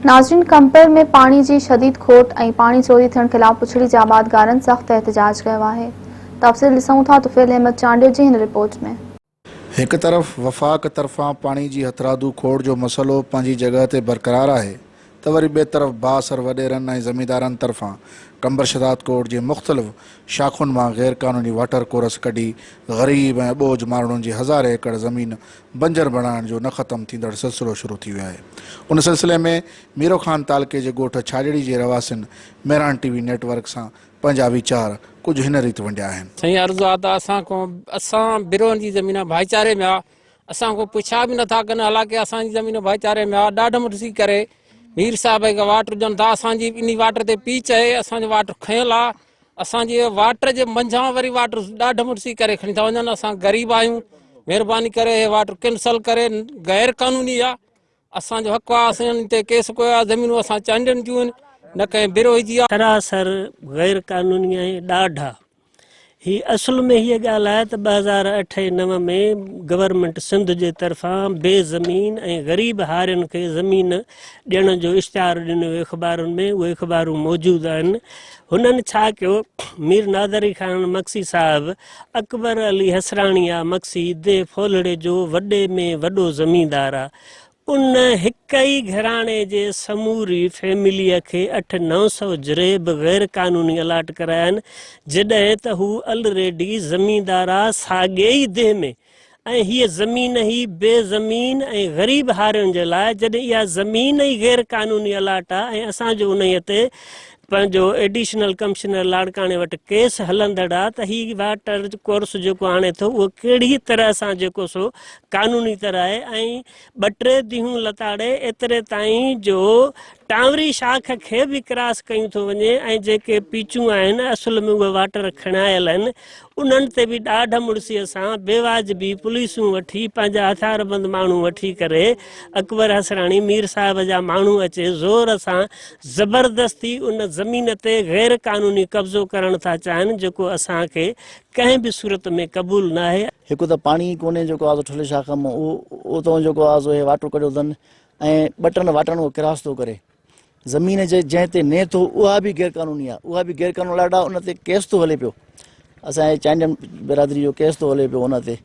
नाज़रीन, कंपर में पानी जी शदीद खोट ऐं पानी चोरी थियण खिलाफ़ पुछड़ी जे आबादगारनि सख़्त एहतजाज कयो आहे। तफ़सील ॾिसूं था तुफ़ैल अहमद चांडियो जी हिन रिपोर्ट में। एक तरफ़ वफ़ाक़ तरफ़ां पानी जी हथरादू खोड़ जो मसलो पंहिंजी जगह ते बरक़रार आहे, त वरी ॿिए तरफ़ बाअसर वॾेरनि ऐं ज़मींदारनि तरफ़ां कंबर शदात कोट जे मुख़्तलिफ़ शाख़ुनि मां गैर क़ानूनी वाटर कोरस कढी ग़रीब ऐं ॿोझ माण्हुनि जी हज़ारे एकड़ ज़मीन बंजर बणाइण जो न ख़त्म थींदड़ सिलसिलो शुरू थी वियो आहे। उन सिलसिले में मीरो खान तालके जे ॻोठ छाजड़ी जे रवासिन मेरान टीवी नेटवर्क सां पंहिंजा वीचार कुछ हिन रीति वंडिया आहिनि। सही अर्ज़ु आहे त असां बिरोहनि जी ज़मीन भाईचारे में आहे, असां को पुछा बि नथा कनि, हालांकि असांजी ज़मीन भाईचारे में आहे। ॾाढो ॾिसी करे मीर साहिब खे वाटर ॾियनि था, असांजी इन वाटर ते पीच आहे, असांजो वाटर खयल आहे, असांजे वाटर जे मंझां वरी वाटर ॾाढो ॾिसी करे खणी था वञनि। असां ग़रीब आहियूं, महिरबानी करे हे वाटर कैंसल करे, गैर क़ानूनी आहे, असांजो हक़ आहे, असां ते केस कयो आहे, ज़मीनूं असां चांडियुनि जूं आहिनि, न कंहिं बिरोही जी आहे। सरासर गैर कानूनी आहे ॾाढा। ही असल में हीअ ॻाल्हि आहे त 2008-9 में गवर्नमेंट सिंध जे तरफ़ां बेज़मीन ऐं ग़रीब हारियुनि खे ज़मीन ॾियण जो इश्तिहार ॾिनो अख़बारुनि में, उहे अख़बारूं मौजूदु आहिनि। हुननि छा कयो, मीर नादरी खान मक्सी साहिबु अकबर अली हसराणिया मक्सी दे फोलड़े जो वॾे में वॾो ज़मींदार आहे। उन हिक ई घराणे जे समूरी फैमिलीअ खे 800-900 जरेब गैर क़ानूनी अलाट कराया आहिनि, जॾहिं त हू ऑलरेडी ज़मींदार आहे साॻिए ई देह में। ऐं हीअ ज़मीन ई बेज़मीन ऐं ग़रीब हारियुनि जे लाइ, जॾहिं इहा ज़मीन ई गैर क़ानूनी अलाट आहे ऐं असांजो उन ते पंहिंजो एडिशनल कमिश्नर लाड़काणे वटि केस हलंदड़ आहे त हीअ वाटर कोर्स जेको हाणे थो उहो कहिड़ी तरह सां जेको सो क़ानूनी तरह आहे। ऐं 2-3 ॾींहं लताड़े एतिरे ताईं जो टावरी शाख खे बि क्रॉस कयूं थो वञे ऐं जेके पीचूं आहिनि असल में उहे वाटर खणायल आहिनि, उन्हनि ते बि ॾाढा मुड़सीअ सां बेवाजिबी पुलिसूं वठी पंहिंजा हथियारबंद माण्हू वठी करे अकबर हसराणी मीर साहिब जा माण्हू अचे ज़ोर सां ज़बरदस्ती उन ज़मीन ते गैर क़ानूनी कब्ज़ो करण था चाहिनि, जेको असांखे कंहिं बि सूरत में क़बूल न आहे। हिकु त पाणी कोन्हे जेको आहे ठुले शाख मां उतां जेको आहे वाटर कढियो अथनि ऐं 2-3 वाटनि को क्रॉस थो करे। ज़मीन जे जंहिं ते ने थो उहा बि गैर क़ानूनी आहे, उहा बि गैर क़ानूनी अलाट आहे। उन ते केस थो हले पियो, असांजे चांडियन बिरादरी जो केस थो हले पियो उन ते।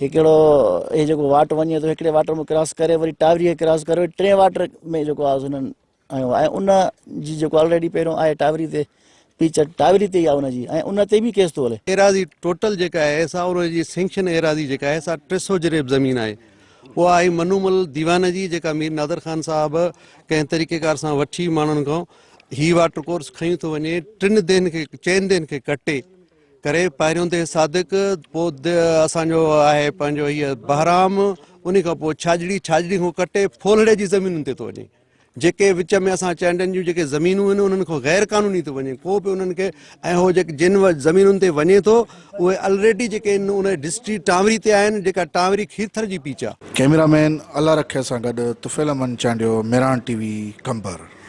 हिकिड़ो हे जेको वाट वञे थो, हिकिड़े वाटर में क्रॉस करे वरी टावरी खे क्रॉस करे 3 वाटर में जेको आहे हुननि आयो ऐं उन जी जेको ऑलरेडी पहिरियों आहे टावरी ते पीच टावरी ते ई आहे उनजी, ऐं उन ते बि केस थो हले। एराज़ी टोटल जेका आहे सा उनजी सेंक्शन एराज़ी जेका आहे सा 300 जरेब ज़मीन आहे। उहा आई मनूमल दीवान जी, जेका मीर नादर खान साहिबु कंहिं तरीक़ेकार सां वठी माण्हुनि खां ही वाटर कोर्स खयूं थो वञे। 4 ॾींहंनि खे कटे करे पहिरियों ते सादिक, पोइ असांजो आहे पंहिंजो हीअ बहराम, उन खां पोइ छाजड़ी खां कटे फोलड़े जी ज़मीनुनि ते थो वञे। जेके विच में असां चांडियुनि जूं जेके ज़मीनूं आहिनि उन्हनि खां गैर क़ानूनी थो वञे को बि उन्हनि खे, ऐं हो जेके जिन ज़मीनुनि ते वञे थो उहे ऑलरेडी जेके आहिनि उन डिस्ट्रिक्ट टावरी ते आहिनि, जेका टावरी खीरथर जी पीच आहे। कैमरामैन अल्लाह रखे सां गॾु तुफ़ैल अहमद चांडियो, मेरान टीवी, कंबर।